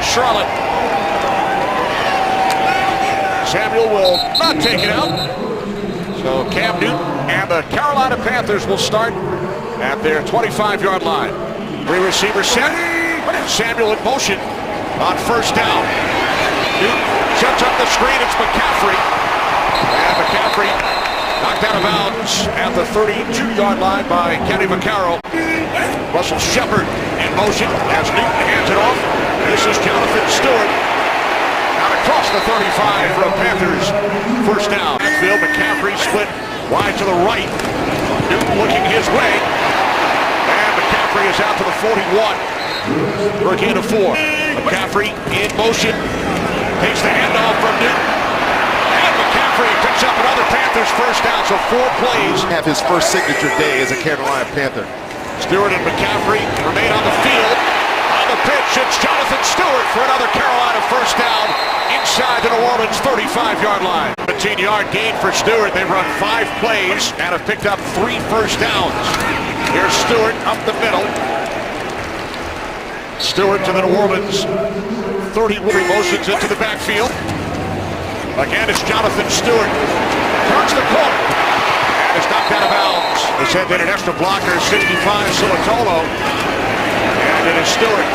Charlotte. Samuel will not take it out. So Cam Newton and the Carolina Panthers will start at their 25-yard line. Three receivers set. Samuel in motion on first down. Newton sets up the screen. It's McCaffrey. And McCaffrey knocked out of bounds at the 32-yard line by Kenny Vaccaro. Russell Shepard in motion as Newton hands it off. This is Jonathan Stewart. Out across the 35 for a Panthers first down. Backfield, McCaffrey split wide to the right. Newton looking his way. And McCaffrey is out to the 41 for a gain of 4. McCaffrey in motion. Takes the handoff from Newton. And McCaffrey picks up another Panthers first down. So 4 plays. Have his first signature day as a Carolina Panther. Stewart and McCaffrey remain on the field. On the pitch, it's Jonathan Stewart for another Carolina first down inside the New Orleans 35-yard line. 17-yard gain for Stewart. They've run 5 plays and have picked up 3 first downs. Here's Stewart up the middle. Stewart to the New Orleans 30 motions into the backfield. Again, it's Jonathan Stewart. Turns the corner. And is knocked out of bounds. They said they had an extra blocker, 65, Suatolo. And it is Stewart.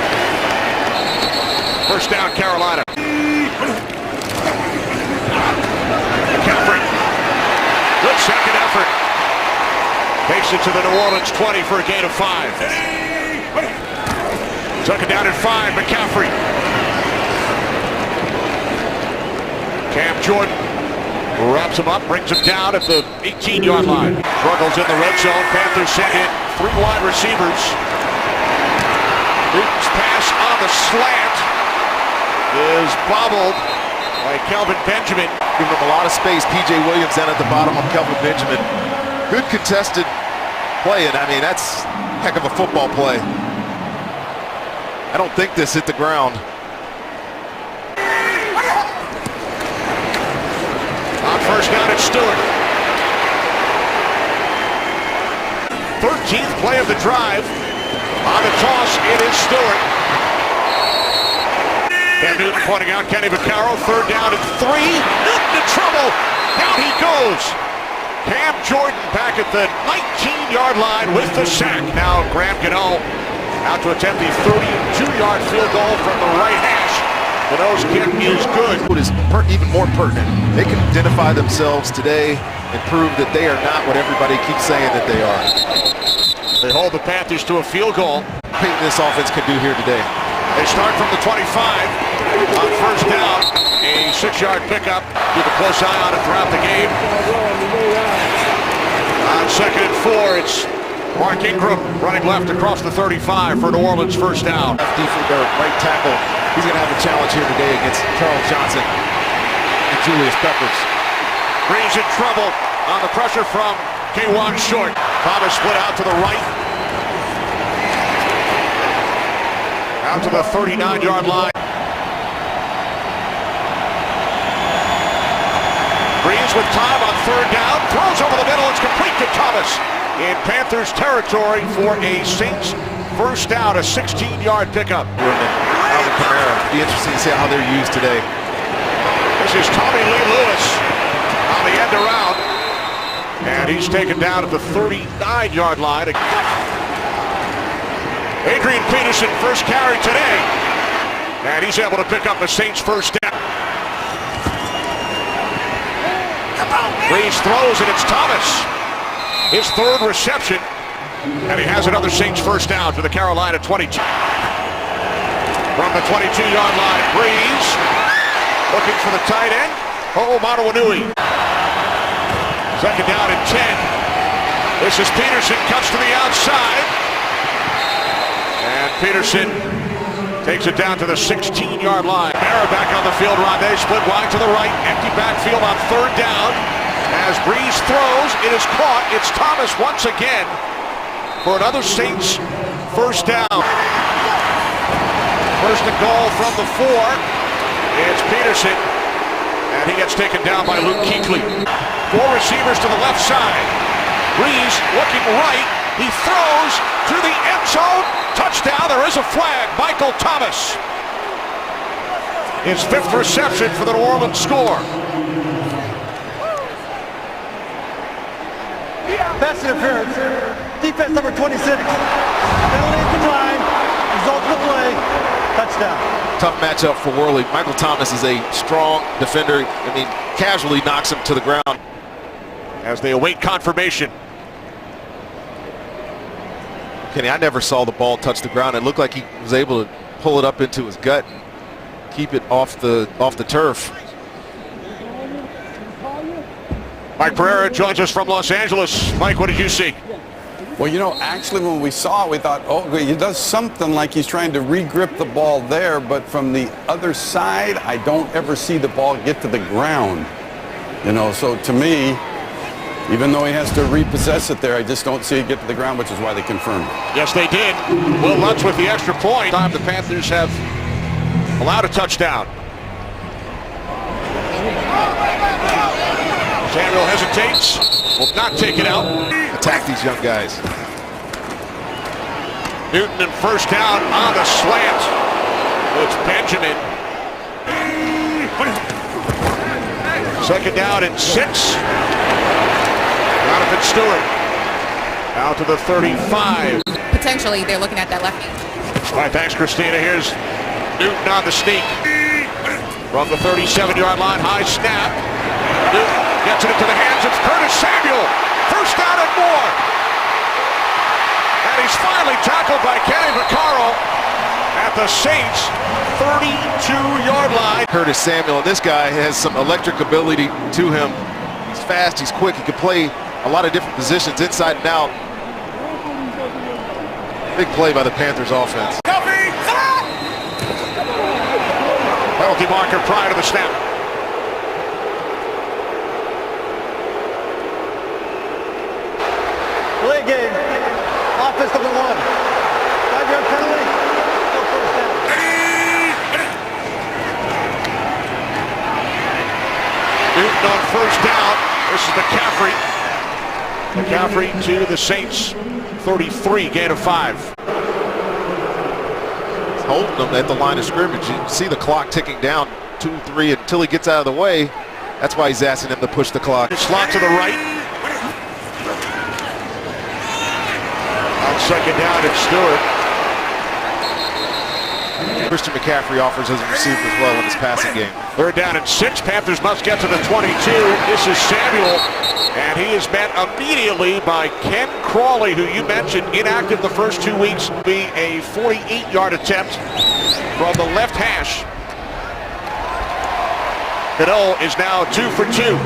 First down, Carolina. McCaffrey. Good second effort. Takes it to the New Orleans 20 for a gain of 5. Took it down at 5, McCaffrey. Cam Jordan wraps him up, brings him down at the 18-yard line. Struggles in the red zone. Panthers send in 3 wide receivers. Newton's pass on the slant is bobbled by Kelvin Benjamin. Giving him a lot of space. P.J. Williams down at the bottom of Kelvin Benjamin. Good contested play, and I mean, that's a heck of a football play. I don't think this hit the ground. On first down, it's Stewart. 13th play of the drive. On the toss, it is Stewart. Cam Newton pointing out Kenny Vaccaro. 3rd down and 3. Newton in trouble. Down he goes. Cam Jordan back at the 19-yard line with the sack. Now Graham Gano out to attempt the 32-yard field goal from the right hash. The nose kick is good. What is even more pertinent, they can identify themselves today and prove that they are not what everybody keeps saying that they are. They hold the Panthers to a field goal. What this offense can do here today. They start from the 25 on first down. A 6-yard pickup. Keep a close eye on it throughout the game. On 2nd and 4, it's Mark Ingram running left across the 35 for New Orleans first down. Their right tackle. He's going to have a challenge here today against Charles Johnson and Julius Peppers. Breeze in trouble on the pressure from K1 Short. Thomas split out to the right. Out to the 39-yard line. Breeze with time on 3rd down. Throws over the middle. It's complete to Thomas in Panthers territory for a Saints first down. A 16-yard pickup. Be interesting to see how they're used today. This is Tommy Lee Lewis on the end around. And he's taken down at the 39-yard line. Adrian Peterson first carry today. And he's able to pick up the Saints first down. Breeze throws and it's Thomas. His 3rd reception. And he has another Saints first down to the Carolina 22. From the 22-yard line, Breeze looking for the tight end. Monowanui. 2nd down and 10. This is Peterson, cuts to the outside. And Peterson takes it down to the 16-yard line. Mara back on the field. Rondé split wide to the right. Empty backfield on 3rd down. As Breeze throws, it is caught. It's Thomas once again for another Saints first down. First and goal from the 4. It's Peterson. And he gets taken down by Luke Kuechly. 4 receivers to the left side. Breeze looking right. He throws to the end zone. Touchdown. There is a flag. Michael Thomas. his 5th reception for the New Orleans score. Pass interference. Defense number 26. Penalty at the time. Result of the play. Touchdown. Tough matchup for Worley. Michael Thomas is a strong defender. I mean, casually knocks him to the ground. As they await confirmation. Kenny, I never saw the ball touch the ground. It looked like he was able to pull it up into his gut and keep it off the turf. Mike Pereira joins us from Los Angeles. Mike, what did you see? Well, you know, actually when we saw it, we thought, oh, he does something like he's trying to re-grip the ball there, but from the other side, I don't ever see the ball get to the ground. You know, so to me, even though he has to repossess it there, I just don't see it get to the ground, which is why they confirmed it. Yes, they did. Will Lutz with the extra point. Time the Panthers have allowed a touchdown. Samuel hesitates, will not take it out. Attack these young guys. Newton and first down on the slant. It's Benjamin. 2nd down and 6. Jonathan Stewart out to the 35. Potentially, they're looking at that left knee. All right, thanks, Christina. Here's Newton on the sneak. From the 37-yard line, high snap. Newton gets it into the hands of Curtis Samuel. First down and more. And he's finally tackled by Kenny Vaccaro at the Saints' 32-yard line. Curtis Samuel, and this guy has some electric ability to him. He's fast, he's quick, he can play a lot of different positions inside and out. Big play by the Panthers offense. Penalty marker prior to the snap. Play game. Offense number 1. 5-yard penalty. No first down. Newton on first down. This is McCaffrey. McCaffrey to the Saints' 33, gain of 5. Holding them at the line of scrimmage. You can see the clock ticking down 2-3 until he gets out of the way. That's why he's asking him to push the clock. Slot to the right. On 2nd down, it's Stewart. Christian McCaffrey offers as a receiver as well in his passing game. 3rd down and 6. Panthers must get to the 22. This is Samuel. And he is met immediately by Ken Crawley, who you mentioned inactive the first 2 weeks. Be a 48-yard attempt from the left hash. Cano is now 2 for 2.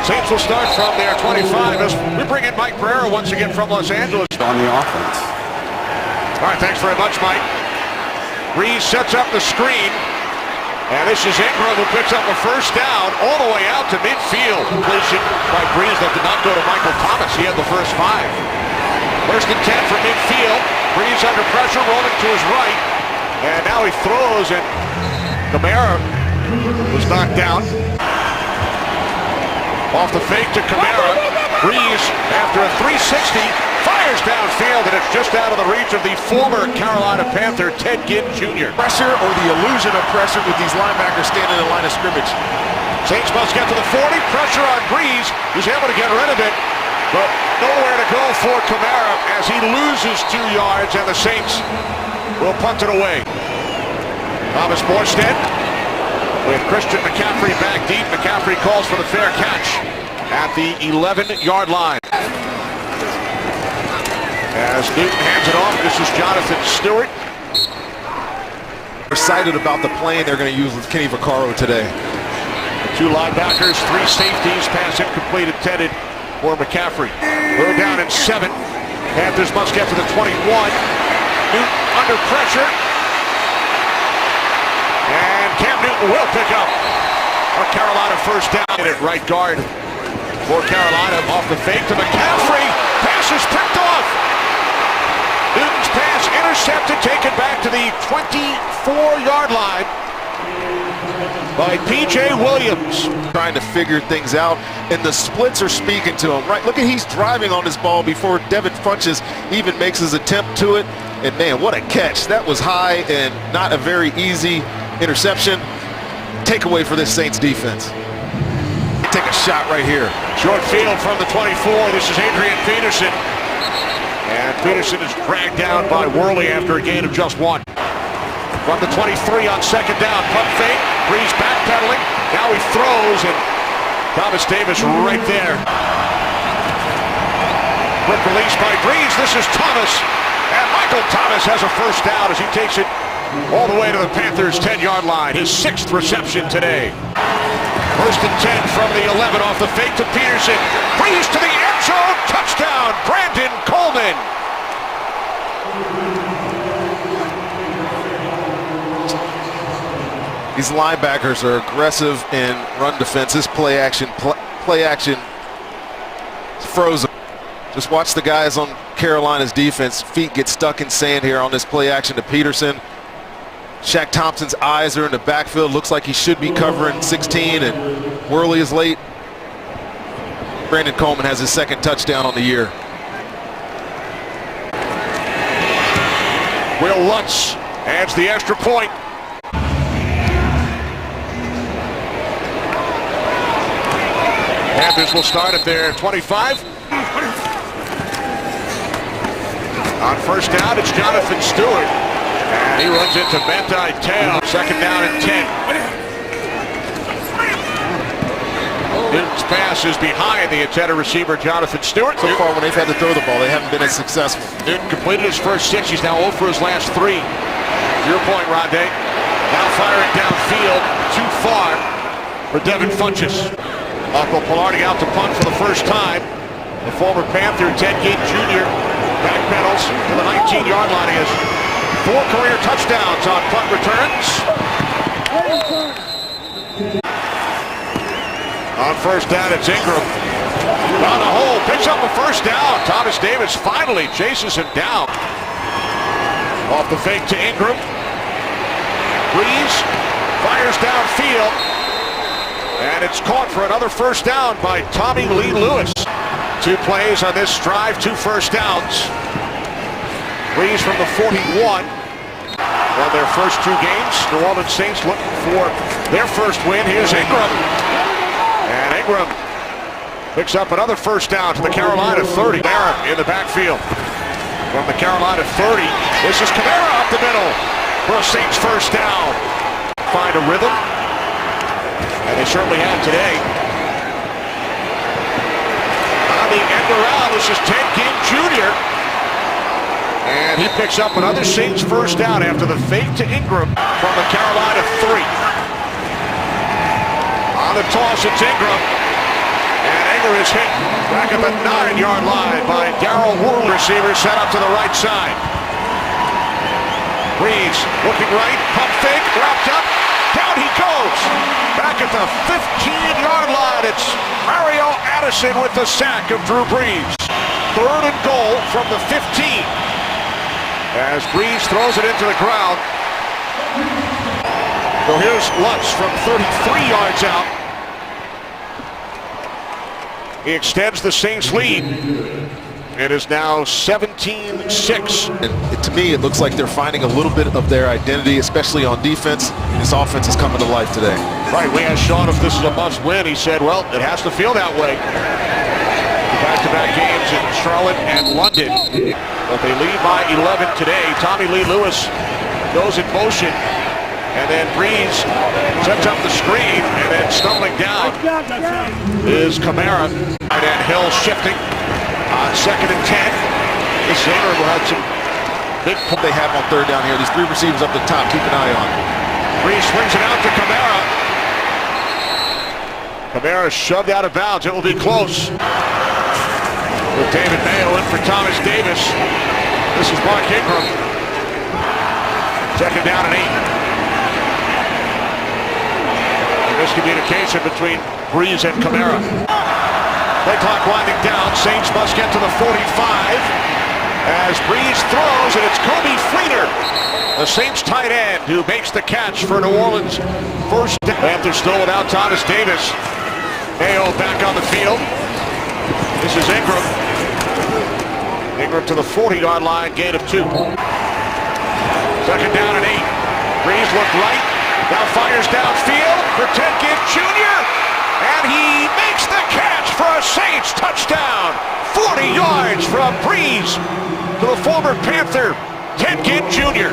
Saints will start from their 25 as we bring in Mike Pereira once again from Los Angeles. On the offense. All right, thanks very much, Mike. Breeze sets up the screen. And this is Ingram who picks up a first down all the way out to midfield. Completion by Breeze that did not go to Michael Thomas. He had the first 5. 1st and 10 from midfield. Breeze under pressure, rolling to his right. And now he throws, and Kamara was knocked down. Off the fake to Kamara. Breeze, after a 360, fires downfield, and it's just out of the reach of the former Carolina Panther, Ted Ginn Jr. Pressure or the illusion of pressure with these linebackers standing in the line of scrimmage. Saints must get to the 40. Pressure on Breeze. He's able to get rid of it, but nowhere to go for Kamara as he loses 2 yards, and the Saints will punt it away. Thomas Morstead with Christian McCaffrey back deep. McCaffrey calls for the fair catch at the 11-yard line. As Newton hands it off, this is Jonathan Stewart. Excited about the plane they're going to use with Kenny Vaccaro today. 2 linebackers, 3 safeties, pass incomplete intended for McCaffrey. We're down in 7. Panthers must get to the 21. Newton under pressure. And Cam Newton will pick up a Carolina first down at right guard for Carolina. Off the fake to McCaffrey. Pass is picked off. Newton's pass intercepted, taken back to the 24-yard line. by P.J. Williams. Trying to figure things out, and the splits are speaking to him. Right, look at he's driving on this ball before Devin Funchess even makes his attempt to it. And man, what a catch. That was high and not a very easy interception. Takeaway for this Saints defense. Take a shot right here. Short field from the 24. This is Adrian Peterson. And Peterson is dragged down by Worley after a gain of just 1. From the 23 on second down. Pump fake. Breeze backpedaling. Now he throws, and Thomas Davis right there. Quick release by Breeze. This is Thomas. And Michael Thomas has a first down as he takes it all the way to the Panthers' 10-yard line. His 6th reception today. First and 10 from the 11 off the fake to Peterson. Breeze to the end zone. Touchdown, Brandon Coleman. These linebackers are aggressive in run defense. This play action frozen. Just watch the guys on Carolina's defense. Feet get stuck in sand here on this play action to Peterson. Shaq Thompson's eyes are in the backfield. Looks like he should be covering 16, and Worley is late. Brandon Coleman has his 2nd touchdown on the year. Will Lutz adds the extra point. Panthers will start at their 25. On first down, it's Jonathan Stewart. And he runs into Manti Te'o. Second down and 10. Newton's pass is behind the intended receiver, Jonathan Stewart. So far, when they've had to throw the ball, they haven't been as successful. Newton completed his first 6. He's now 0 for his last 3. Your point, Rondé. Now firing downfield, too far for Devin Funchess. Uncle Pilardi out to punt for the first time. The former Panther, Ted Ginn Jr. backpedals to the 19-yard line. He has 4 career touchdowns on punt returns. On first down, it's Ingram. Down the hole, picks up a first down. Thomas Davis finally chases him down. Off the fake to Ingram. Breeze fires downfield. And it's caught for another first down by Tommy Lee Lewis. 2 plays on this drive, 2 first downs. Breeze from the 41. On their first 2 games, New Orleans Saints looking for their first win. Here's Ingram. And Ingram picks up another first down to the Carolina 30. Kamara in the backfield. From the Carolina 30, this is Kamara up the middle for a Saints first down. Find a rhythm. And they certainly have today. On the end around, this is Ted Ginn Jr. And he picks up another Saints first down after the fake to Ingram from the Carolina 3. On the toss, it's Ingram. And Ingram is hit back at the 9-yard line by Darrell Worley. Receiver set up to the right side. Breeze looking right, pump fake, wrapped up. Down he goes. Back at the 15-yard line, it's Mario Addison with the sack of Drew Brees. 3rd and goal from the 15. As Breeze throws it into the ground. So here's Lutz from 33 yards out. He extends the Saints lead. It is now 17-6. And to me, it looks like they're finding a little bit of their identity, especially on defense. This offense is coming to life today. Right, we asked Sean if this is a must-win. He said, well, it has to feel that way. Back-to-back games in Charlotte and London. But they lead by 11 today. Tommy Lee Lewis goes in motion. And then Breeze sets up the screen. And then stumbling down is Kamara. And then Hill shifting. On 2nd and 10, this Zaner will have some big pull They have on 3rd down here. These 3 receivers up the top. Keep an eye on. Breeze swings it out to Kamara. Kamara shoved out of bounds. It will be close. With David Mayo in for Thomas Davis. This is Mark Ingram. 2nd down and 8. Miscommunication between Breeze and Kamara. Play clock winding down. Saints must get to the 45 as Breeze throws, and it's Kobe Fleener The Saints tight end who makes the catch for New Orleans. First down. Panthers still without Thomas Davis. Mayo back on the field. This is Ingram. Ingram to the 40-yard line, gain of 2. Second down and 8. Breeze looked right. Now fires downfield for Ted Ginn Jr. And he makes the catch for a Saints touchdown. 40 yards from Breeze to the former Panther, Ted Ginn Jr.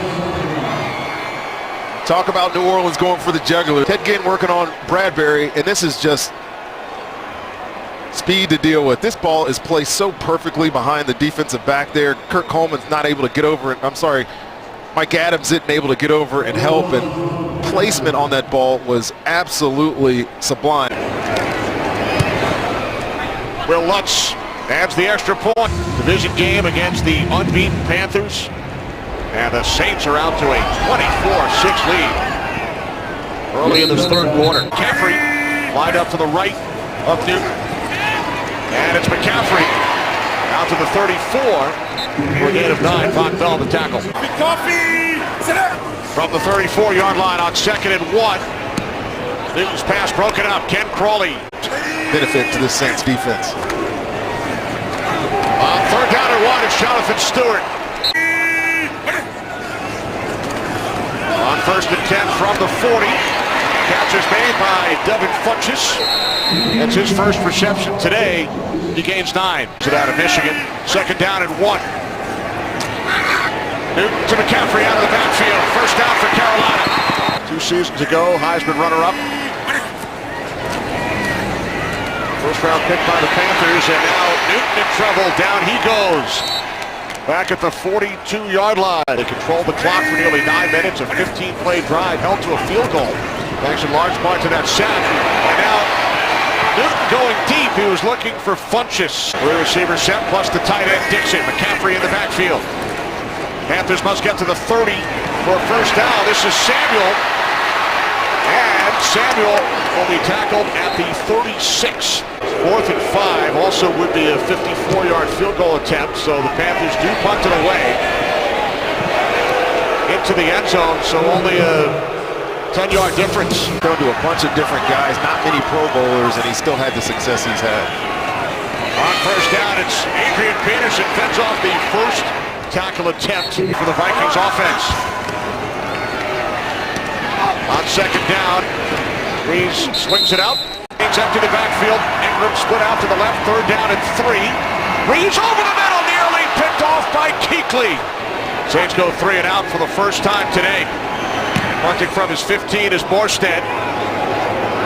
Talk about New Orleans going for the jugular. Ted Ginn working on Bradbury, and this is just speed to deal with. This ball is placed so perfectly behind the defensive back there. Kurt Coleman's not able to get over it. I'm sorry, Mike Adams isn't able to get over and help, and placement on that ball was absolutely sublime. Will Lutz adds the extra point. Division game against the unbeaten Panthers. And the Saints are out to a 24-6 lead early in this third quarter. McCaffrey lined up to the right of Newton. And it's McCaffrey out to the 34 for a gain of 9. Von Bell the tackle. From the 34-yard line on 2nd and 1. Newton's pass broken up. Ken Crawley. Benefit to the Saints defense. On 3rd down and 1, it's Jonathan Stewart. On 1st and 10 from the 40. Catch is made by Devin Funchess. That's his first reception today. He gains 9. It out of Michigan. 2nd down and 1. Newton to McCaffrey out of the backfield. First down for Carolina. 2 seasons ago, Heisman runner-up. First round pick by the Panthers, and now Newton in trouble. Down he goes. Back at the 42-yard line. They controlled the clock for nearly 9 minutes. A 15-play drive held to a field goal. Thanks in large part to that sack. And now Newton going deep. He was looking for Funchess. Three receiver set plus the tight end Dixon. McCaffrey in the backfield. Panthers must get to the 30 for a first down. This is Samuel. And Samuel will be tackled at the 36. 4th and 5 also would be a 54-yard field goal attempt, so the Panthers do punt it away into the end zone, so only a 10-yard difference. Thrown to a bunch of different guys, not many Pro Bowlers, and he still had the success he's had. On first down, it's Adrian Peterson fends off the first tackle attempt for the Vikings offense. On 2nd down, Breeze swings it out. It's up to the backfield. Ingram split out to the left. 3rd down and 3. Breeze over the middle, nearly picked off by Kuechly. Saints go 3 and out for the first time today. Punting from his 15 is Morstead.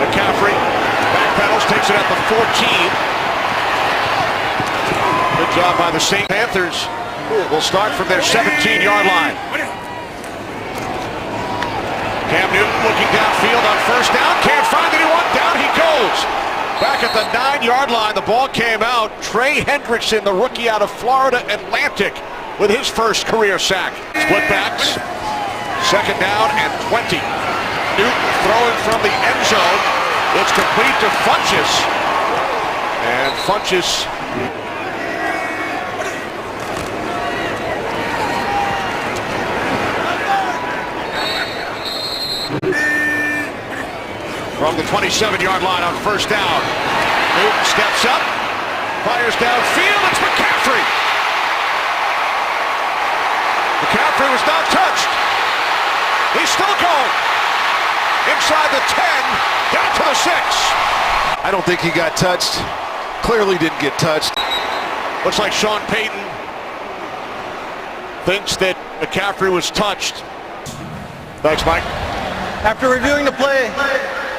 McCaffrey backpedals, takes it at the 14. Good job by the Saints. Panthers will start from their 17-yard line. Cam Newton looking downfield on first down. Can't find anyone. Down he goes. Back at the 9-yard line, the ball came out. Trey Hendrickson, the rookie out of Florida Atlantic, with his first career sack. Split backs. 2nd down and 20. Newton throwing from the end zone. It's complete to Funchess. And Funchess from the 27-yard line on first down. Newton steps up, fires downfield. It's McCaffrey. McCaffrey was not touched. He's still going. Inside the 10, down to the 6. I don't think he got touched. Clearly didn't get touched. Looks like Sean Payton thinks that McCaffrey was touched. Thanks, Mike. After reviewing the play,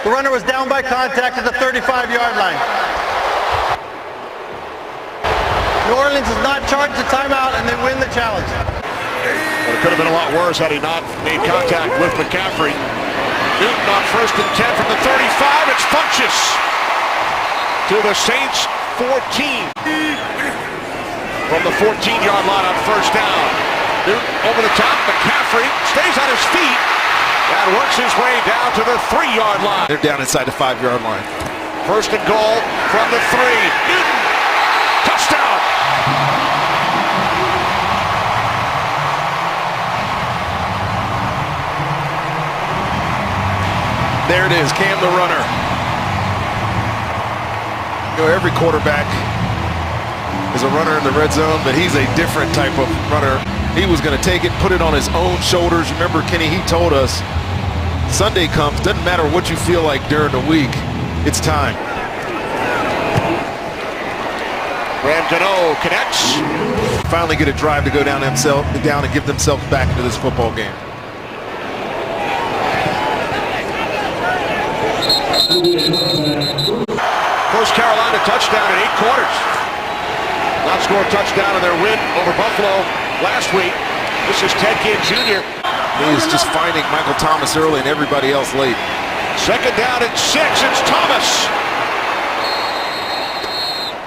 the runner was down by contact at the 35-yard line. New Orleans has not charged the timeout, and they win the challenge. Well, it could have been a lot worse had he not made contact with McCaffrey. Newton on 1st and 10 from the 35. It's Funchess to the Saints 14. From the 14-yard line on first down. Newton over the top. McCaffrey stays on his feet and works his way down to the 3-yard line. They're down inside the 5-yard line. 1st and goal from the 3. Newton, touchdown. There it is, Cam the runner. You know, every quarterback is a runner in the red zone, but he's a different type of runner. He was going to take it, put it on his own shoulders. Remember, Kenny, he told us, Sunday comes, doesn't matter what you feel like during the week, it's time. Ramdano connects. Finally get a drive to go down and give themselves back into this football game. First Carolina touchdown in 8 quarters. Not score a touchdown in their win over Buffalo last week. This is Ted Ginn Jr. He is just finding Michael Thomas early and everybody else late. Second down and 6. It's Thomas.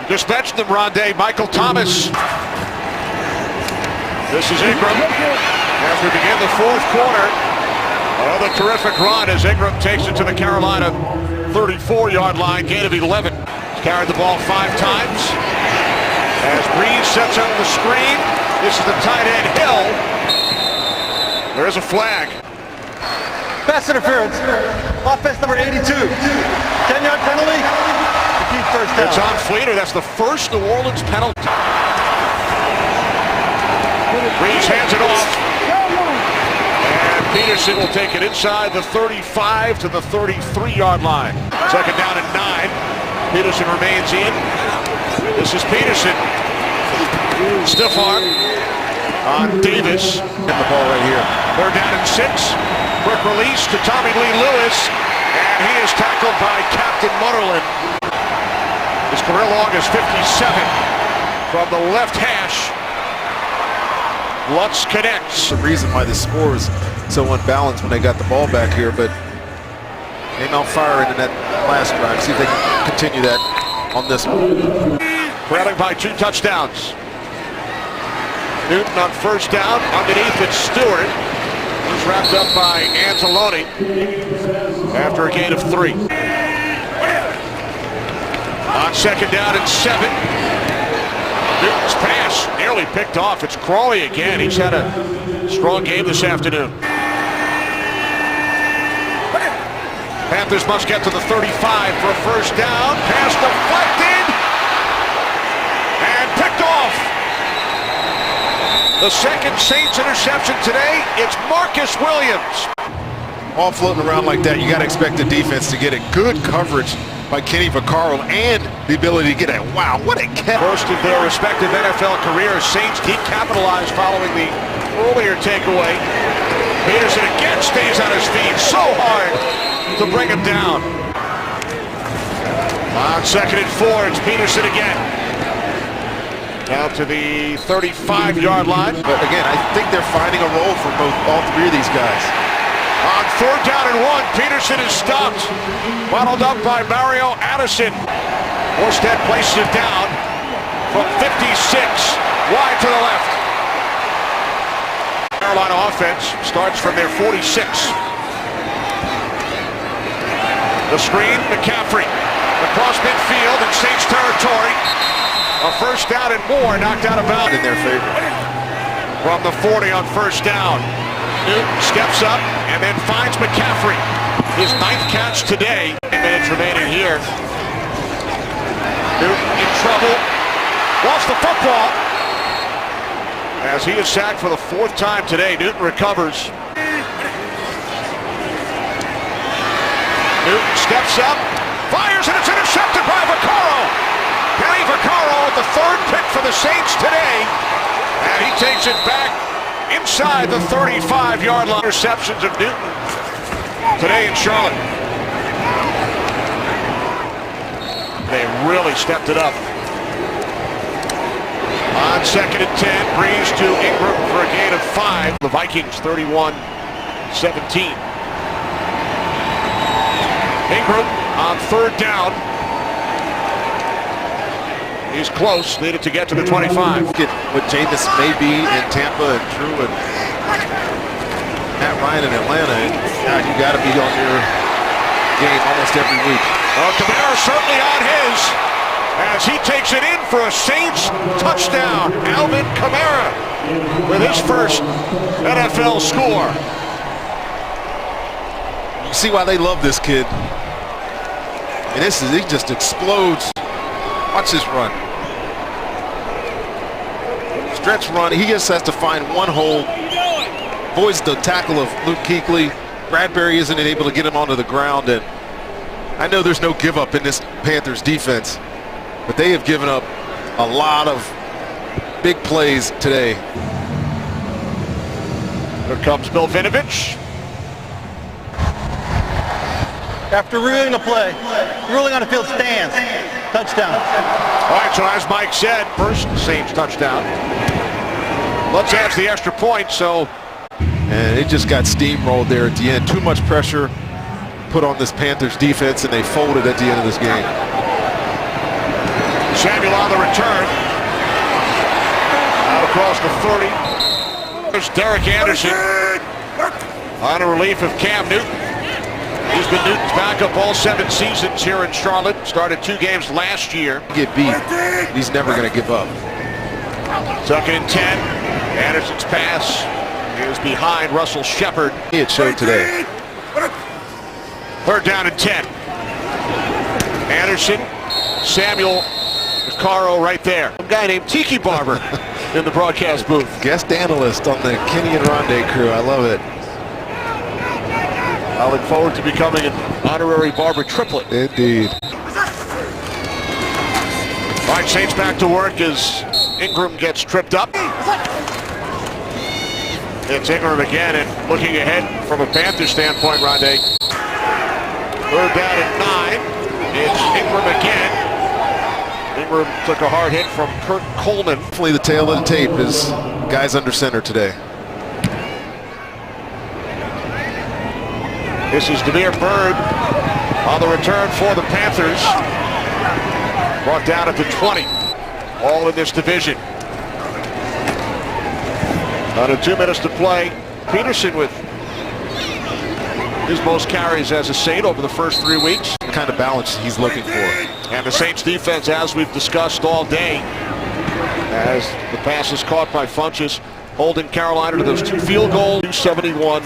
You just mentioned him, Rondé. Michael Thomas. This is Ingram. As we begin the 4th quarter, another terrific run as Ingram takes it to the Carolina 34-yard line, gain of 11. He's carried the ball 5 times. As Breeze sets up the screen, this is the tight end Hill. There's a flag. Pass interference. Offense number 82. 10-yard penalty. Repeat first down. It's on Fleeter. That's the first New Orleans penalty. Breeze hands it off. And Peterson will take it inside the 35 to the 33-yard line. Second down and 9. Peterson remains in. This is Peterson. Stiff arm on Davis. Get the ball right here. Third down and 6. Quick release to Tommy Lee Lewis. And he is tackled by Captain Mutterland. His career long is 57. From the left hash, Lutz connects. The reason why the score is so unbalanced when they got the ball back here, but came out firing in that last drive. See if they can continue that on this one. Trailing by 2 touchdowns. Newton on first down. Underneath it's Stewart. He's wrapped up by Anzalone after a gain of 3. On second down and 7. Newton's pass nearly picked off. It's Crawley again. He's had a strong game this afternoon. Panthers must get to the 35 for a first down. Pass deflected and picked off. The second Saints interception today. It's Marcus Williams. All floating around like that, you got to expect the defense to get a good coverage by Kenny Vaccaro and the ability to get a wow, what a catch. First of their respective NFL careers, Saints keep capitalized following the earlier takeaway. Peterson again stays on his feet. So hard to bring him down. On second and 4, it's Peterson again. Down to the 35-yard line. But again, I think they're finding a role for all 3 of these guys. On third down and 1, Peterson is stopped. Bottled up by Mario Addison. Morstead places it down from 56, wide to the left. Carolina offense starts from their 46. The screen, McCaffrey. Across midfield in Saints territory. A first down and more knocked out of bounds. In their favor. From the 40 on first down. Newton steps up and then finds McCaffrey. His 9th catch today. 8 minutes remaining here. Newton in trouble. Lost the football. As he is sacked for the 4th time today, Newton recovers. Newton steps up, fires, and it's intercepted by Vaccaro. Kenny Vaccaro with the 3rd pick for the Saints today. And he takes it back inside the 35-yard line. Interceptions of Newton today in Charlotte. They really stepped it up. On second and 10, Breeze to Ingram for a gain of 5. The Vikings 31-17. Ingram on third down. He's close, needed to get to the 25. Look at what Jameis may be in Tampa and Drew and Matt Ryan in Atlanta. God, you got to be on your game almost every week. Well, Kamara certainly on his as he takes it in for a Saints touchdown. Alvin Kamara with his first NFL score. See why they love this kid. And he just explodes. Watch this run. Stretch run. He just has to find one hole. Avoids the tackle of Luke Kuechly. Bradbury isn't able to get him onto the ground. And I know there's no give up in this Panthers defense, but they have given up a lot of big plays today. Here comes Bill Vinovich. After ruling the play, ruling on the field stands. Touchdown. All right, so as Mike said, first Saints touchdown. Let's add the extra point, so. And it just got steamrolled there at the end. Too much pressure put on this Panthers defense, and they folded at the end of this game. Samuel on the return. Out across the 30. There's Derek Anderson on a relief of Cam Newton. He's been Newton's backup all 7 seasons here in Charlotte. Started 2 games last year. Get beat. He's never going to give up. 2nd and 10. Anderson's pass is behind Russell Shepard. It showed today. 3rd down and 10. Anderson, Samuel, Caro right there. Some guy named Tiki Barber in the broadcast booth. Guest analyst on the Kenny and Rondé crew. I love it. I look forward to becoming an honorary Barber triplet. Indeed. All right, Saints back to work as Ingram gets tripped up. It's Ingram again, and looking ahead from a Panthers standpoint, Rondé. 3rd down and 9. It's Ingram again. Ingram took a hard hit from Kurt Coleman. Hopefully the tail of the tape is guys under center today. This is Demir Bird on the return for the Panthers. Brought down at the 20. All in this division. Under 2 minutes to play. Peterson with his most carries as a Saint over the first 3 weeks. The kind of balance he's looking for. And the Saints defense, as we've discussed all day, as the pass is caught by Funchess, holding Carolina to those 2 field goals. 271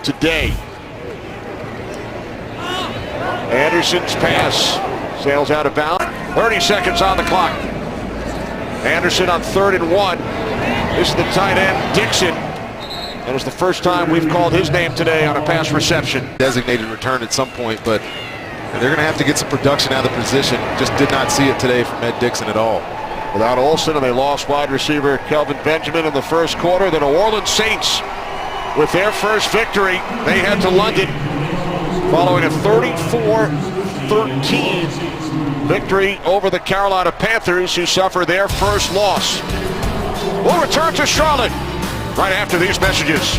today. Anderson's pass sails out of bounds. 30 seconds on the clock. Anderson on 3rd and 1. This is the tight end, Dixon. That was the first time we've called his name today on a pass reception. Designated return at some point, but they're going to have to get some production out of the position. Just did not see it today from Ed Dixon at all. Without Olsen, and they lost wide receiver Kelvin Benjamin in the first quarter. The New Orleans Saints, with their first victory, they head to London following a 34-13 victory over the Carolina Panthers, who suffer their first loss. We'll return to Charlotte right after these messages.